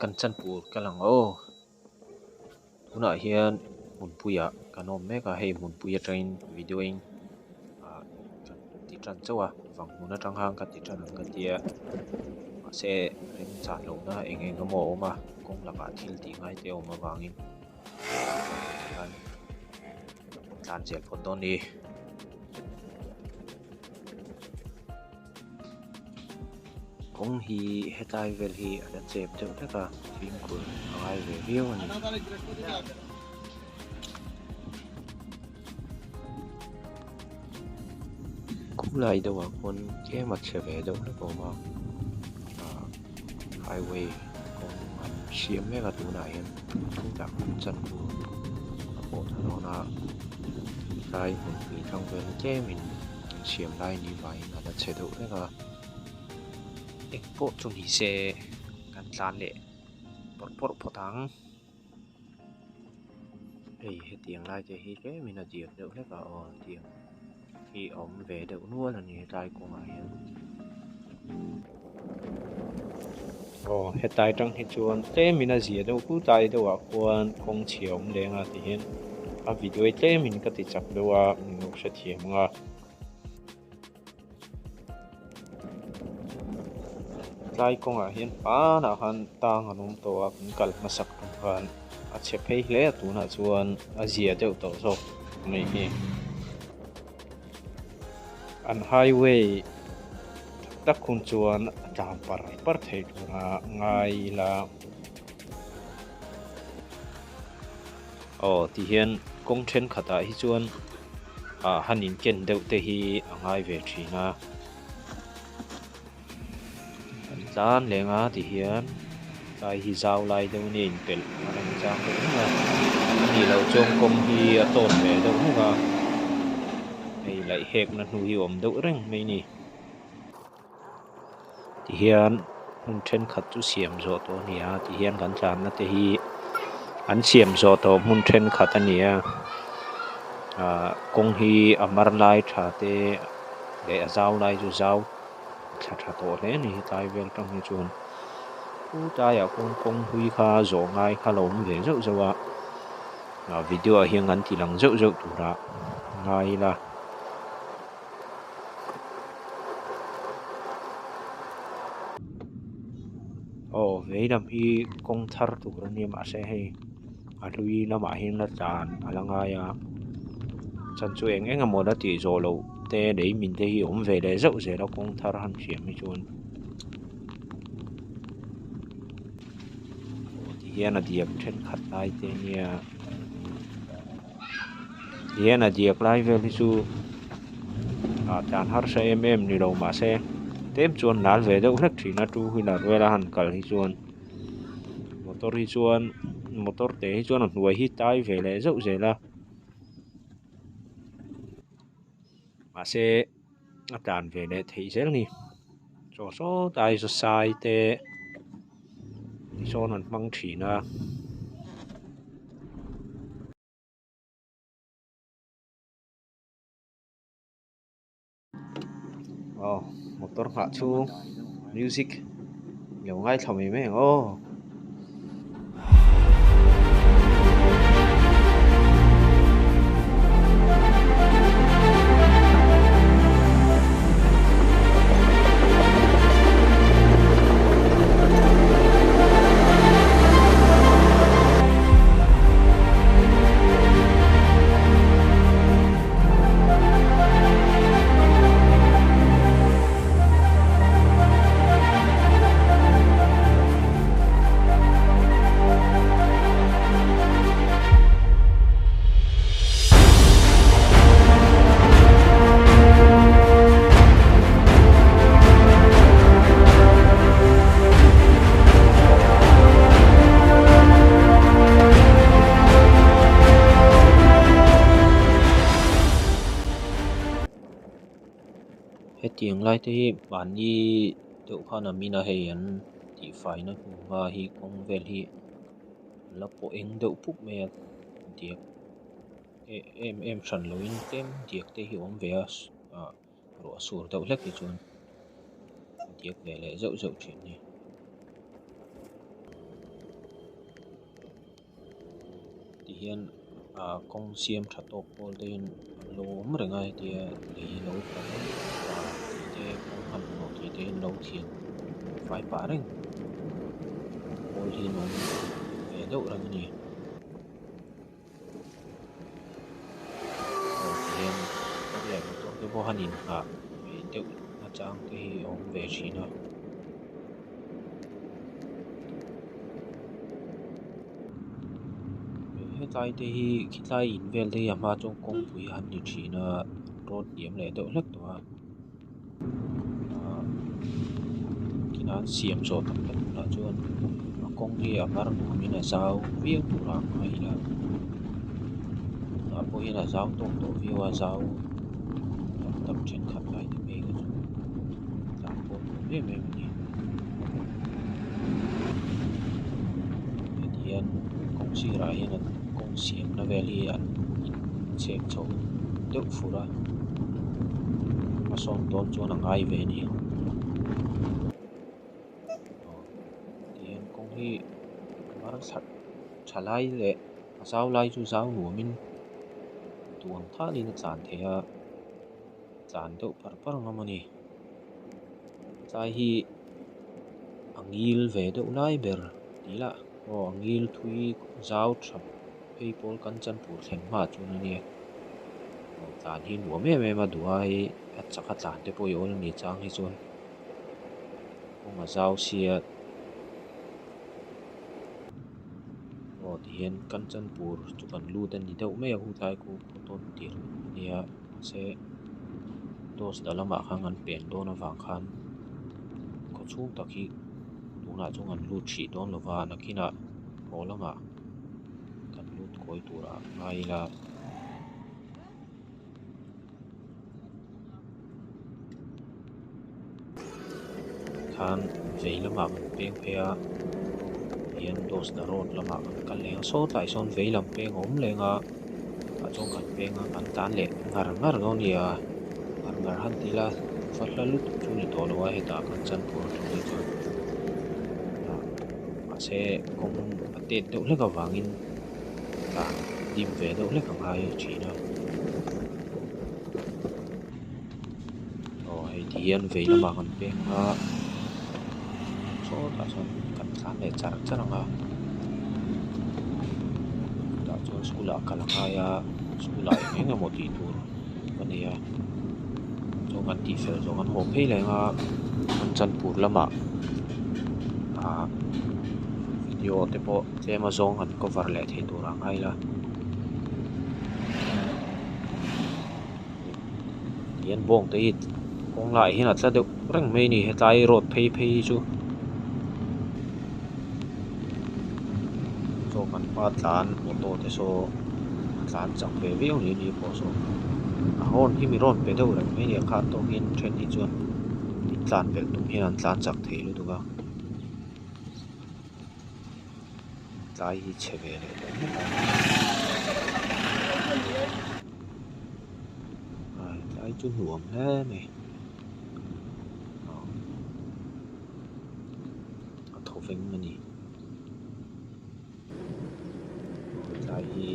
kan chan pur kalang tuna hian mun puya kanom meka hei mun puya train videoing kan ti tran chawa wang huna tang hang ka ti tran ang ka tia ma se rem chan lo na eng eng mo ma kong laka thil ti ngai te oma wangin kan tlan chel phot don ni kong hi hetai vel hi ada chep deuh taka phim kur angai ve riu ani kulai dawa kon ke mat cheve deuh na ko ma highway kong an siam meka tuna hian thu tak chan pur po thano na lai mun pi thang vel ke min siam lai ni vai ada che deuh meka ekpo chung hi se kan tlan le por photang ei he tiang lai te hi ke min a diak deuh hleka tiang hi om ve deuh nual ani tai ko ma hian hetai tang hi chuan te min a zia deuh pu tai deuh a khuan kong chiom lenga ti hian a video te min ka ti chap deuh a nu hre thiam nga lai konga hian pana han tang anum to a kan kal masak han a chep hei hle tuna chuan a zia deuh to zo mai hi an highway tak khun chuan tlam par thei tuna ngai la ti hian kong then khata hi chuan hanin ken deuh te hi angai ve thina tlan lenga ti hian tai hi zau lai deuh ni in pel anang chang deuh nga ni lo chong kong hi a ton ve deuh nga ei lai hek na hnu hi om deuh reng mai ni ti hian hun then khat chu siam zo to nia ti hian kan tlan na te hi an siam zo to mun then khat ania kong hi amar lai tha te le a zau lai chu zau tha to le ni tai vel tang hi chuan u ta ya kong hui kha zo ngai kha lom ve zo zo a video a hian an ti lang zo zo tura ngai la vei lam hi kong thar tu ni ma se hei a lui lama hian la tan alanga ya chan chu eng eng amo da ti zo lo te dei min te hi om ve le zo ze la kong thar han siam hi chuan ti hian a diak then khat lai te nia ti hian a diak lai vel hi chu tan har sa ni lo ma se tem chuan nal ve deuh hlek thina tu hila ruela han kal hi chuan motor hi chuan motor te hi chuan a hnuai hi tai ve le zo ze la ma se a tan ve le thei zel ni so tai so sai te ni son an hmang thina motor ngah chu music lo ngai thami me he tiang lai te hi ban ni deuh khana mina hei an ti fai na hnu nga hi kong vel hi la po eng deuh pup mai a diak em hran loin tlem diak te hi om ve a ro sur deuh hlek hi chuan diak ve le zo thin ni hiền công xiêm chặt tóc bol tên lô mà ngay thì lấy lô bắn và thì công hành nó thì tên lô thiền phải phá đấy bol thì nó về đâu ra nhỉ thì hiền có lẽ một cái vô hành in về đâu nó chẳng thì ông về chỉ nó tại thì khi ta in về thì mà trong công phu hành thì chỉ là rốt điểm lệ đâu lắc đó khi nó xiêm rồi tập tất là chuan công thì mà nó mình là sao viết tu ra hay là bố là sao tổ viết là sao tập trên khắp lại thì mấy cái làm bố mấy mấy mình thì anh công sĩ ra hiện là công xiêm nó về thì anh sẽ cho được phụ ra mà son tôn cho nó ngay về đi thì anh công thì mà thật trả lại lệ sao lại chú sao của mình tuần thà đi nó chán thế chán đâu par ngắm đi tại hi angil về đâu lại ber tí là angil thui giáo chập people kan chan pur thleng ma chu na ni tan hi nuam em mà đùa hi chắc chắn te poi ol ni chang hi chuan kong a zau sia thì hiện kan chan pur chu kan lu den ni deuh me hu tai ku ton tir nia se dos dalama khang an pen don awang khan ko chung takhi tuna chung an lu thi don lova nakina rolanga kan lut koi tura ngai la khan veilama kan peng phea hian dos da road lama kan lenga so tai son veilam peng om lenga a chung kan penga kan tan le ngar lo nia ngar han tila fatla lut chu ni to lowa heta kan chan pur chu ni chu a se kong ate deuh hleka wangin ta dim ve deuh hleka ngai thina hei hian veilama kan penga so ta son kan tan le charanga ta chuan skula kalangaya skula enga moti tur kania chung an ti fel chung an hom phei lenga an chan pur lama video te po tlema zong an cover le thei tur angai la hian bong te hit kong lai hin atla deuh reng mai ni hetlai road phei chu so kan pa tlan auto te so tlan chang ve ve ni po so hon hi mi ron pe deuh reng mai ni kha to hin then hi chuan tlan pel tum hian an tlan chak thei lu duka tlai hi cheve le tlai chu nuam hle mai a tho veng mani tlai hi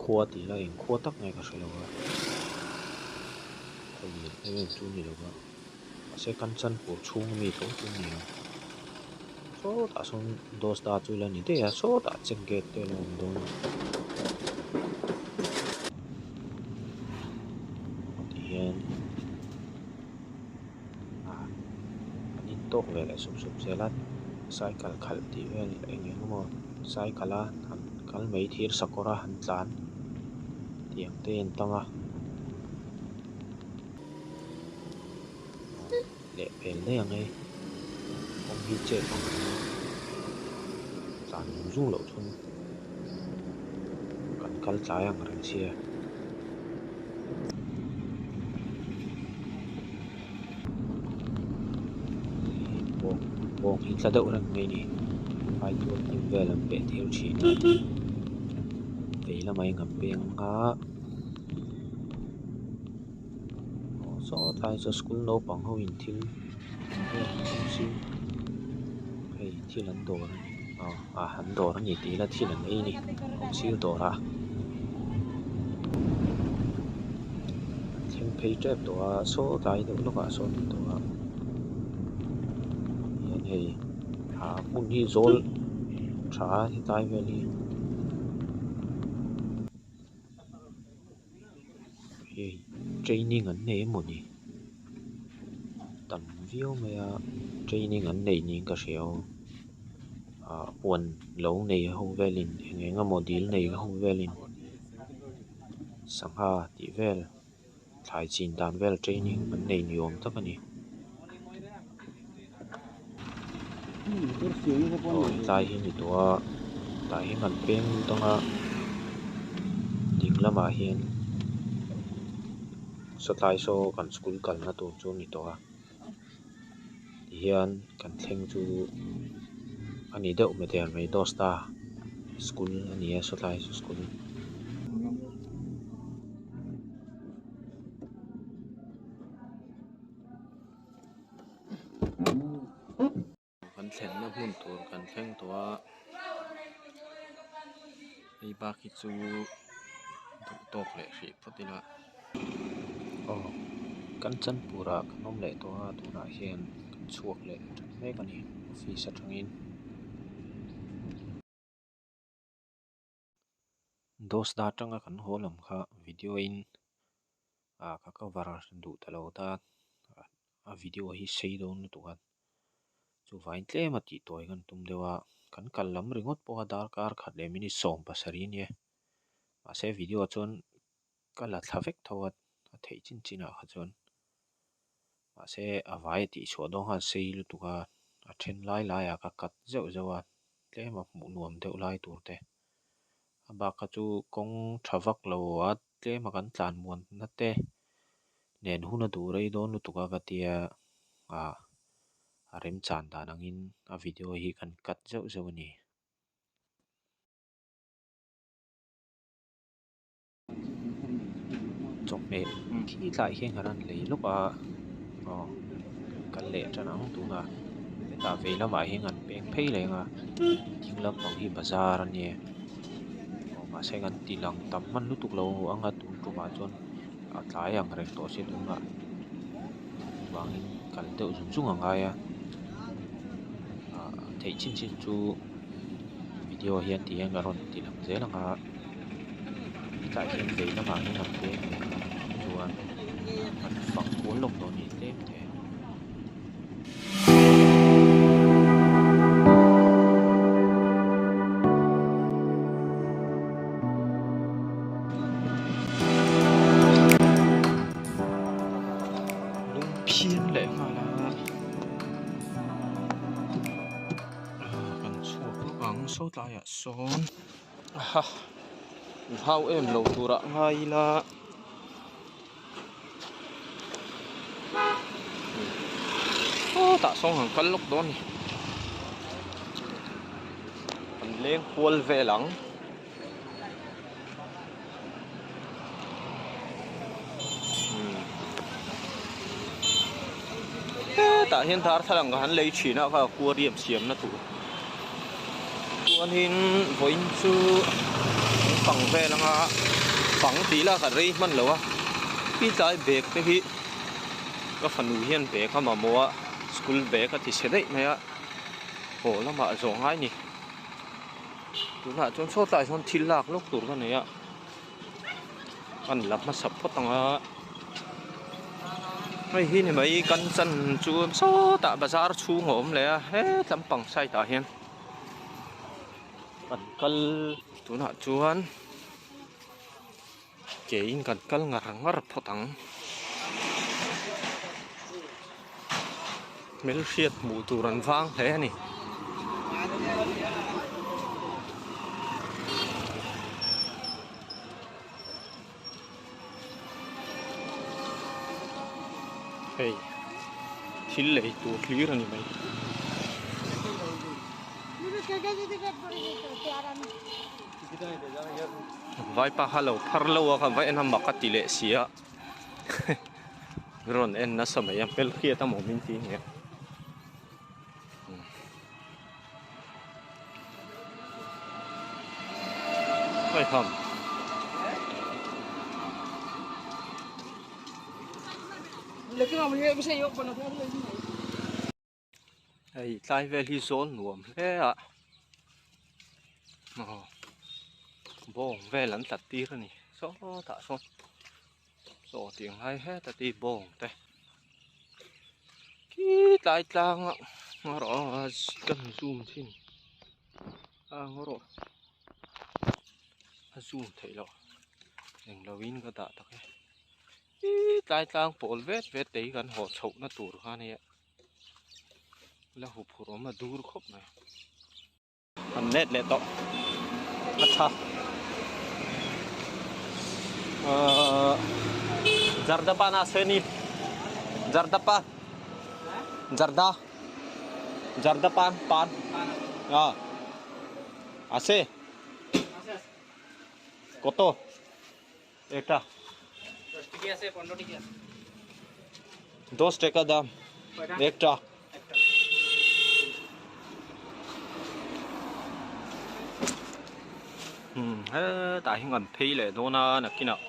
khua ti la in khua tak ngai ka hrelo wa thôi em chu ni lo ba se kan chan pur chung mi to chu ni so ta son dos da chu la ni te ya so ta chen get te lo don hian anin tok ve le sup se la cycle khal ti vel enge mo cycle a han kal mei thir sakora han tlan tiang te en tanga le pel le angai ông hi che tlan dung lo chun kan kal tlai ang reng sia bong hi tla deuh reng mai ni ai tu tim vel am pe theu thina veilamai ngam peng nga so tlai cho school no pang ho in thil si hei thil an dawr ani hắn đồ nó nhỉ tí là thiên anh ấy nè không siêu đồ ra thêm page trap đồ số tại đồ lúc số đồ hiện hay mun hi zol trả thì tai về đi training anh này một nhỉ tầm view mà training anh này nhìn cái sao quần lâu này không về liền nghe cái model này không về liền sang ha tí về thái chín đàn về training anh này nhiều lắm tất cả nhỉ tai hiện thì tua tai hiện ngắn peng tông ding lama hian satlai so kan school kalna tur chu ni to hian kan thleng chu ani deuh meter mai dosta school ani satlai school kan thleng na hmun tur kan thleng to ei ba khi chu du tok le hri photina kan chan pura kanom le to tuna hian kan chuak le than mek ani office atangin dos da tanga kan holam kha video in ka cover du talo ta video hi sei don tu kan chu vain tle ma ti toy kan tum dewa kan kallam ringot po dar kar khat le mini som pasari ni ma se video chon kala thavek thawat thei chin china kha chon ma se avai ti chho dong ha sei lu tu ka a then lai lai ka kat zeu zewa tle ma mu nuam deuh lai tur te ba ka chu kong thavak lo a tle ma kan tlan muan na te nen huna du rei don lu tu ka tia rem chan dan angin a video hi kan kat zeu zeu ni chok me khi lại hian haran lei lúc kan le chan ang tu na ta ve lama hi ngan peng phei le nga thing lam pang hi bazar ani ma se ngan tilang tam man lu tuk lo anga tu tu ma chon a tlai ang reng to se tu nga wangin kal deuh zum zum anga ya thei chin chin chu video hian ti ang ron tilang zelanga tại hiện về nó vào những làm thế chuan mình phẳng cuốn lục đồ nhị thế thế lung phiên lệ mà là cần chua bằng số lại số hao em lâu tu ra ngay là tạ xong hàng cân lúc đó nè còn lên cuốn về lắng tạ hiện thar thằng hắn lấy chỉ nào vào cua điểm xiêm nó tụ cuốn hin với chú phẳng về là ngã phẳng tí là cả đây mình lâu á khi trái bẹt thế khi có phần nuôi hiền bẹt không mà mua school bẹt thì sẽ đấy mày á khổ lắm mà giống hai nhỉ chúng ta trong số tại trong thiên lạc lúc tuổi cái này á ăn lắm mà sập phát tăng á mấy hi này mấy căn chân chú số tại bazar chú ngổm lẽ hết lắm bằng sai tạ hiền cần cân chúng ta chuan kể cần cân ngang ngắt phát tăng mấy chiết mù tù rắn vang thế này hey thil lei tu clear ani mai vai pa halo pharlo ka vai na makati le sia ron en na samay pel khia ta moment hi nge Ôi không. Hey, tai về đi zone nuông thế à. Bông về lẫn tạt tí rồi nè, số tạ son, số tiếng hay hết tạt tí bông thế. Kí tai tang ạ, ngõ rõ cần zoom xin, ngõ rõ zoom thấy lo, đừng lo win cái tạ tắc ấy. Kí tai tang bol vét vét đấy gần họ chậu nó tụt ra này, là hụp hụp mà dur khóc này. Anh nét lệ to, अच्छा. Zarda pan aseni, Zarda pan, Zarda, Zarda pan, ase, koto, ekta, 10 টাকা দাম, একটা. Tại ngần thi lệ nó là kia nào.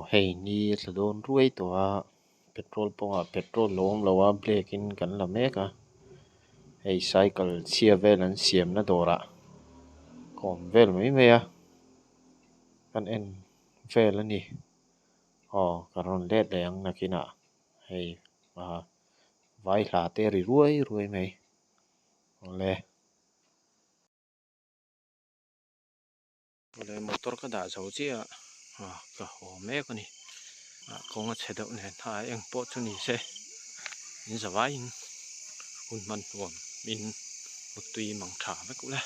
Hey ni là đồn ruồi tòa petrol ponga petrol lom lawa black in kan la meka. Hey cycle chia vel an siam na dora. Kom vel mai mea. Kan en vel ani. Karon let leng na kina. Hey vai la te ri ruồi mai. Ole. Ole motor ka da chau chi a. Ka ho me ko ni. Ko nga che dau ne tha eng po chu ni se. Ni za vai in. Un man tuom min một tùy mỏng thả với cũng là